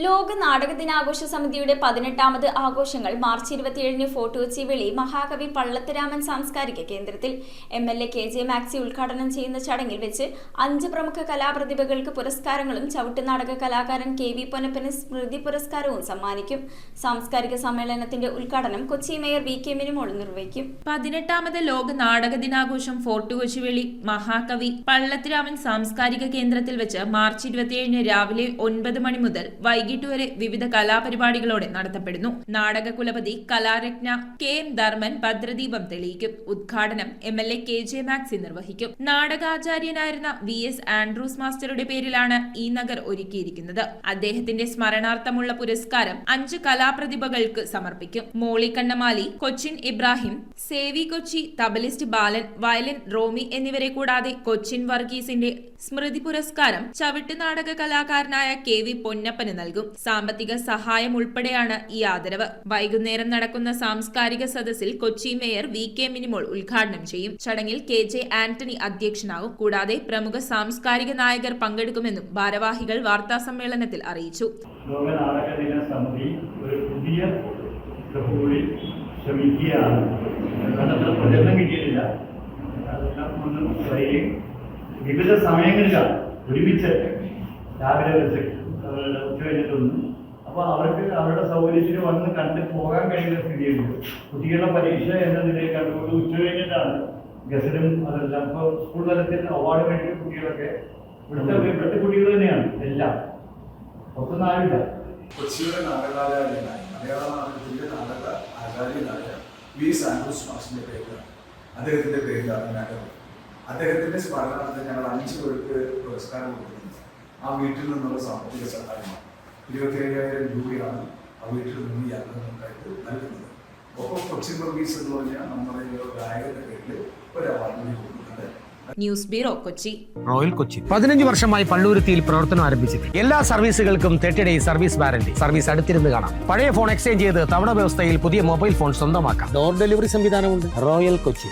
ലോക നാടക ദിനാഘോഷ സമിതിയുടെ 18ാമത് ആഘോഷങ്ങൾ മാർച്ച് 27-ന് ഫോർട്ട് കൊച്ചി വെളി മഹാകവി പള്ളത്തുരാമൻ സാംസ്കാരിക കേന്ദ്രത്തിൽ MLA KJ മാക്സി ഉദ്ഘാടനം ചെയ്യുന്ന ചടങ്ങിൽ വെച്ച് 5 പ്രമുഖ കലാപ്രതിഭകൾക്ക് പുരസ്കാരങ്ങളും ചവിട്ടുനാടക കലാകാരൻ KV പൊന്നപ്പന് സ്മൃതി പുരസ്കാരവും സമ്മാനിക്കും. സാംസ്കാരിക സമ്മേളനത്തിന്റെ ഉദ്ഘാടനം കൊച്ചി മേയർ VK മിനിമോൾ നിർവഹിക്കും. 18ാമത് ലോക നാടക ദിനാഘോഷം ഫോർട്ട് കൊച്ചി വെളി മഹാകവി പള്ളത്തുരാമൻ സാംസ്കാരിക കേന്ദ്രത്തിൽ വെച്ച് മാർച്ച് 27-ന് രാവിലെ 9 മണി മുതൽ വൈകിട്ട് വരെ വിവിധ കലാപരിപാടികളോടെ നടത്തപ്പെടുന്നു. നാടക കുലപതി കലാരത്ന KM ധർമ്മൻ ഭദ്രദീപം തെളിയിക്കും. ഉദ്ഘാടനം MLA KJ മാക്സി നിർവഹിക്കും. നാടകാചാര്യനായിരുന്ന VS ആൻഡ്രൂസ് മാസ്റ്ററുടെ പേരിലാണ് ഈ നഗർ ഒരുക്കിയിരിക്കുന്നത്. അദ്ദേഹത്തിന്റെ സ്മരണാർത്ഥമുള്ള പുരസ്കാരം 5 കലാപ്രതിഭകൾക്ക് സമർപ്പിക്കും. മോളി കണ്ണമാലി, കൊച്ചിൻ ഇബ്രാഹിം, സേവി കൊച്ചി, തബലിസ്റ്റ് ബാലൻ, വയലിൻ റോമി എന്നിവരെ കൂടാതെ കൊച്ചിൻ വർഗീസിന്റെ സ്മൃതി പുരസ്കാരം ചവിട്ട് നാടക കലാകാരനായ KV പൊന്നപ്പന് നൽകും. സാമ്പത്തിക സഹായം ഉൾപ്പെടെയാണ് ഈ ആദരവ്. വൈകുന്നേരം നടക്കുന്ന സാംസ്കാരിക സദസ്സിൽ കൊച്ചി മേയർ VK മിനിമോൾ ഉദ്ഘാടനം ചെയ്യും. ചടങ്ങിൽ KJ ആന്റണി അധ്യക്ഷനാകും. കൂടാതെ പ്രമുഖ സാംസ്കാരിക നായകർ പങ്കെടുക്കുമെന്നും ഭാരവാഹികൾ വാർത്താ സമ്മേളനത്തിൽ അറിയിച്ചു. ലോക നാടക ദിന സമിതി ഒരു പുതിയ ശ്രമിക്കുകയാണ്. പ്രചരണം കിട്ടിയിട്ടില്ല. വിവിധ സമയങ്ങളിലാണ് ഒരുമിച്ച് രാവിലെ വെച്ച് ഉച്ച കഴിഞ്ഞിട്ടൊന്നും. അപ്പോൾ അവർക്ക് അവരുടെ സൗകര്യത്തിന് വന്ന് കണ്ട് പോകാൻ കഴിയുന്ന സ്ഥിതിയുണ്ട്. കുട്ടികളുടെ പരീക്ഷ എന്ന നിലയിൽ കണ്ടുകൊണ്ട് ഉച്ച കഴിഞ്ഞിട്ടാണ് ഗസറ്റും അതെല്ലാം. ഇപ്പോൾ സ്കൂൾ തലത്തിൽ അവാർഡ് മേടിക്കുന്ന കുട്ടികളൊക്കെ ഇവിടുത്തെ കുട്ടികൾ തന്നെയാണ് എല്ലാം, പുറത്തുനിന്ന് ആരുമില്ല. കൊച്ചിയുടെ നാടകാചാര്യനായ മലയാള നാടകത്തിന്റെ നാടക ആചാര്യനായ VS ആൻഡ്രൂസ് മാഷിന്റെ പേരിലാണ്, അദ്ദേഹത്തിന്റെ പേരിലാണ് നാടകം. അദ്ദേഹത്തിന്റെ സ്മരണാർത്ഥം ഞങ്ങൾ 5 പേർക്ക് പുരസ്കാരം കൊടുക്കുന്നുണ്ട്. ആ വീട്ടിൽ നിന്നുള്ള സാമ്പത്തിക സഹായമാണ് 27,000 രൂപയാണ് ആ വീട്ടിൽ നിന്ന് ഈ അംഗങ്ങൾക്കായിട്ട് നൽകുന്നത്. ഒപ്പം കൊച്ചിൻ വർഗീസ് എന്ന് പറഞ്ഞാൽ നമ്മുടെ ഗായകന്റെ പേരിൽ ഒരു അവാർഡ് കൊടുക്കുന്നുണ്ട്. News bureau, Kochi. Royal Kochi 15 വർഷമായി പള്ളുരുത്തിയിൽ പ്രവർത്തനം ആരംഭിച്ചത്. എല്ലാ സർവീസുകൾക്കും 30 ഡേയ്സ് സർവീസ് വാറന്റി. സർവീസ് അടുത്തിരുന്ന് കാണാം. പഴയ ഫോൺ എക്സ്ചേഞ്ച് ചെയ്ത് തവണ വ്യവസ്ഥയിൽ പുതിയ മൊബൈൽ ഫോൺ സ്വന്തമാക്കാം. ഡോർ ഡെലിവറി സംവിധാനമുണ്ട്. റോയൽ കൊച്ചി.